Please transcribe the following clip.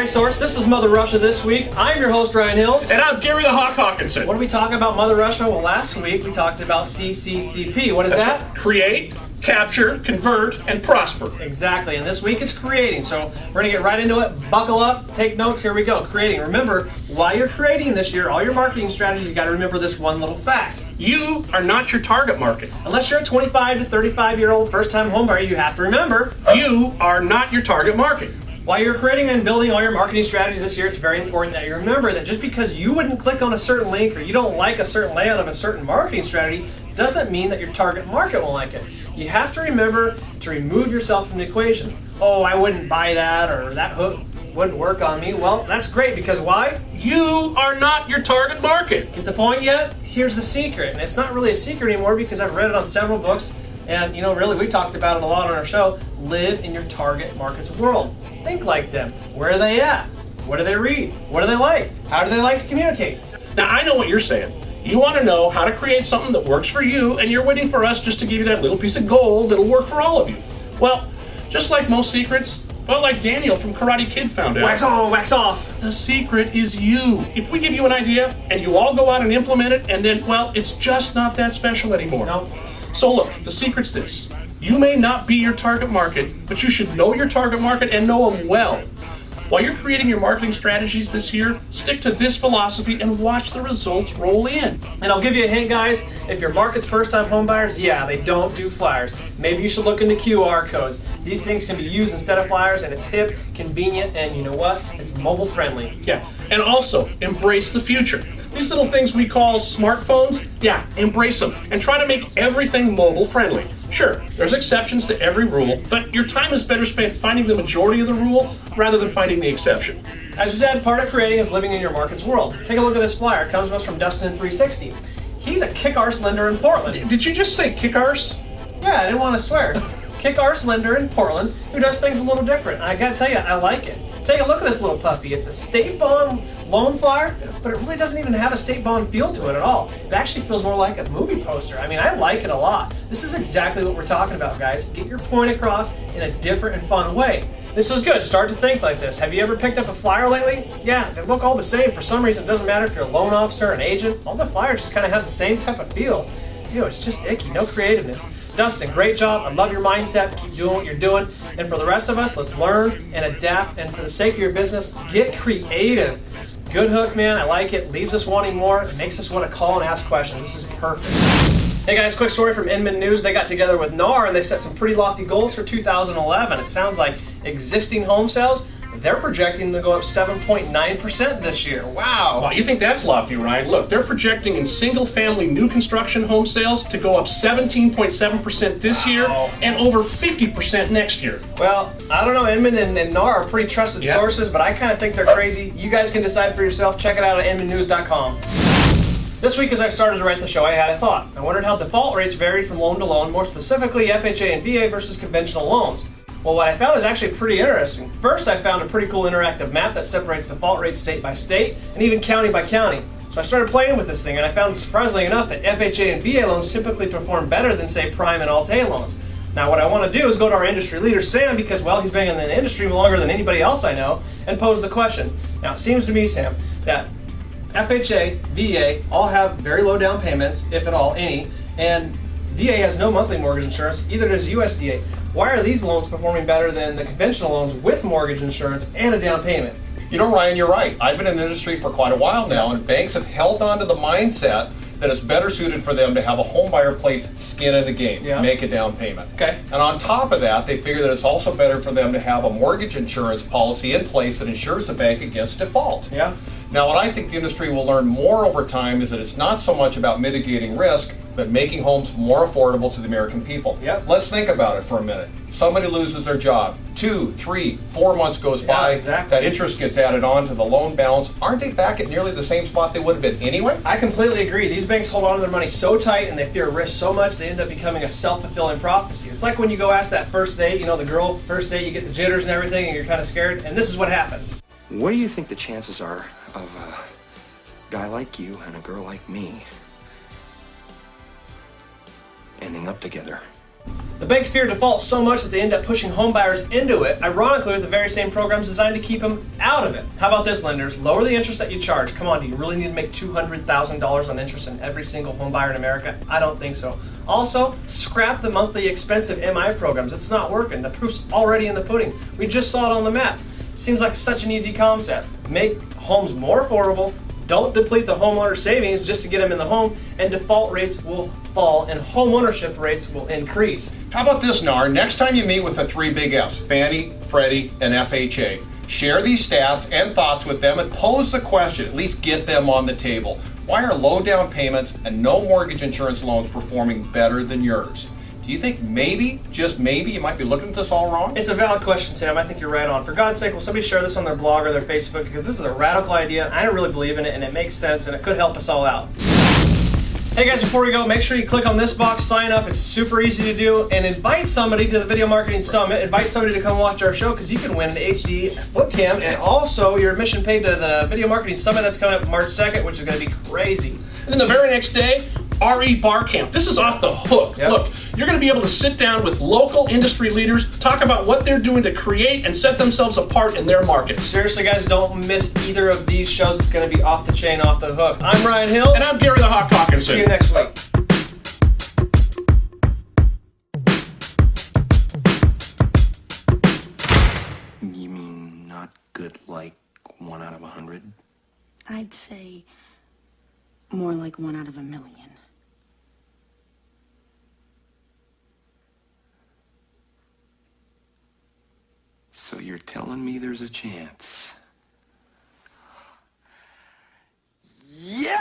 Alright, Source, this is Mother Russia this week. I'm your host, Ryan Hills. And I'm Gary the Hawk Hawkinson. What are we talking about, Mother Russia? Well, last week we talked about CCCP. What is that? Right. Create, capture, convert, and prosper. Exactly, and this week it's creating. So we're going to get right into it. Buckle up, take notes, here we go. Creating. Remember, while you're creating this year, all your marketing strategies, you got to remember this one little fact. You are not your target market. Unless you're a 25 to 35-year-old first-time homebuyer, you have to remember. You are not your target market. While you're creating and building all your marketing strategies this year, it's very important that you remember that just because you wouldn't click on a certain link or you don't like a certain layout of a certain marketing strategy doesn't mean that your target market won't like it. You have to remember to remove yourself from the equation. Oh, I wouldn't buy that, or that hook wouldn't work on me. Well, that's great, because why? You are not your target market. Get the point yet? Here's the secret. And it's not really a secret anymore because I've read it on several books. And, really, we talked about it a lot on our show. Live in your target market's world. Think like them. Where are they at? What do they read? What do they like? How do they like to communicate? Now, I know what you're saying. You want to know how to create something that works for you, and you're waiting for us just to give you that little piece of gold that'll work for all of you. Well, just like most secrets, like Daniel from Karate Kid found out. Wax on, wax off. The secret is you. If we give you an idea, and you all go out and implement it, and then, it's just not that special anymore. No. So look, the secret's this. You may not be your target market, but you should know your target market and know them well. While you're creating your marketing strategies this year, stick to this philosophy and watch the results roll in. And I'll give you a hint, guys. If your market's first-time home buyers, they don't do flyers. Maybe you should look into QR codes. These things can be used instead of flyers, and it's hip, convenient, and you know what? It's mobile friendly. Yeah, and also embrace the future. These little things we call smartphones, embrace them and try to make everything mobile friendly. Sure, there's exceptions to every rule, but your time is better spent finding the majority of the rule rather than finding the exception. As we said, part of creating is living in your market's world. Take a look at this flyer. It comes to us from Dustin360. He's a kick-arse lender in Portland. Did you just say kick-arse? Yeah, I didn't want to swear. Kick-arse lender in Portland who does things a little different. I gotta tell you, I like it. Take a look at this little puppy. It's a state bond loan flyer, but it really doesn't even have a state bond feel to it at all. It actually feels more like a movie poster. I like it a lot. This is exactly what we're talking about, guys. Get your point across in a different and fun way. This is good. Start to think like this. Have you ever picked up a flyer lately? Yeah, they look all the same. For some reason, it doesn't matter if you're a loan officer or an agent. All the flyers just kind of have the same type of feel. It's just icky. No creativeness. Dustin, great job. I love your mindset. Keep doing what you're doing. And for the rest of us, let's learn and adapt. And for the sake of your business, get creative. Good hook, man. I like it. Leaves us wanting more. It makes us want to call and ask questions. This is perfect. Hey guys, quick story from Inman News. They got together with NAR and they set some pretty lofty goals for 2011. It sounds like existing home sales, they're projecting to go up 7.9% this year. Wow, you think that's lofty, Ryan? Look, they're projecting in single-family new construction home sales to go up 17.7% this year and over 50% next year. Well, I don't know. Inman and NAR are pretty trusted sources, but I kind of think they're crazy. You guys can decide for yourself. Check it out at inmannews.com. This week, as I started to write the show, I had a thought. I wondered how default rates varied from loan to loan, more specifically FHA and VA versus conventional loans. Well, what I found is actually pretty interesting. First, I found a pretty cool interactive map that separates default rates state by state and even county by county. So I started playing with this thing, and I found, surprisingly enough, that FHA and VA loans typically perform better than, say, prime and Alt-A loans. Now, what I want to do is go to our industry leader, Sam, because, he's been in the industry longer than anybody else I know, and pose the question. Now, it seems to me, Sam, that FHA, VA all have very low down payments, if at all, any, and VA has no monthly mortgage insurance, either does USDA. Why are these loans performing better than the conventional loans with mortgage insurance and a down payment? Ryan, you're right. I've been in the industry for quite a while now, and banks have held on to the mindset that it's better suited for them to have a home buyer place skin in the game, make a down payment. Okay. And on top of that, they figure that it's also better for them to have a mortgage insurance policy in place that insures the bank against default. Yeah. Now, what I think the industry will learn more over time is that it's not so much about mitigating risk, but making homes more affordable to the American people. Yep. Let's think about it for a minute. Somebody loses their job. 2, 3, 4 months goes by. Exactly. That interest gets added on to the loan balance. Aren't they back at nearly the same spot they would have been anyway? I completely agree. These banks hold on to their money so tight and they fear risk so much they end up becoming a self-fulfilling prophecy. It's like when you go ask that first date, the girl, first date, you get the jitters and everything and you're kind of scared, and this is what happens. What do you think the chances are of a guy like you and a girl like me ending up together? The banks fear default so much that they end up pushing home buyers into it, ironically with the very same programs designed to keep them out of it. How about this, lenders? Lower the interest that you charge. Come on, do you really need to make $200,000 on interest in every single home buyer in America? I don't think so. Also, scrap the monthly expensive MI programs. It's not working. The proof's already in the pudding. We just saw it on the map. Seems like such an easy concept. Make homes more affordable, don't deplete the homeowner savings just to get them in the home, and default rates will fall and home ownership rates will increase. How about this, Nar? Next time you meet with the 3 big Fs, Fannie, Freddie, and FHA, share these stats and thoughts with them and pose the question, at least get them on the table. Why are low down payments and no mortgage insurance loans performing better than yours? Do you think maybe, just maybe, you might be looking at this all wrong? It's a valid question, Sam. I think you're right on. For God's sake, will somebody share this on their blog or their Facebook? Because this is a radical idea. I don't really believe in it, and it makes sense, and it could help us all out. Hey guys, before we go, make sure you click on this box, sign up. It's super easy to do, and invite somebody to the Video Marketing Summit. Invite somebody to come watch our show because you can win an HD flip cam and also your admission paid to the Video Marketing Summit that's coming up March 2nd, which is going to be crazy. And then the very next day, RE Bar Camp. This is off the hook. Yep. Look, you're going to be able to sit down with local industry leaders, talk about what they're doing to create and set themselves apart in their market. Seriously, guys, don't miss either of these shows. It's going to be off the chain, off the hook. I'm Ryan Hill. And I'm Gary the Hawk Hawkinson. See you next week. You mean not good like 1 out of 100? I'd say more like 1 out of 1,000,000. So you're telling me there's a chance? Yeah!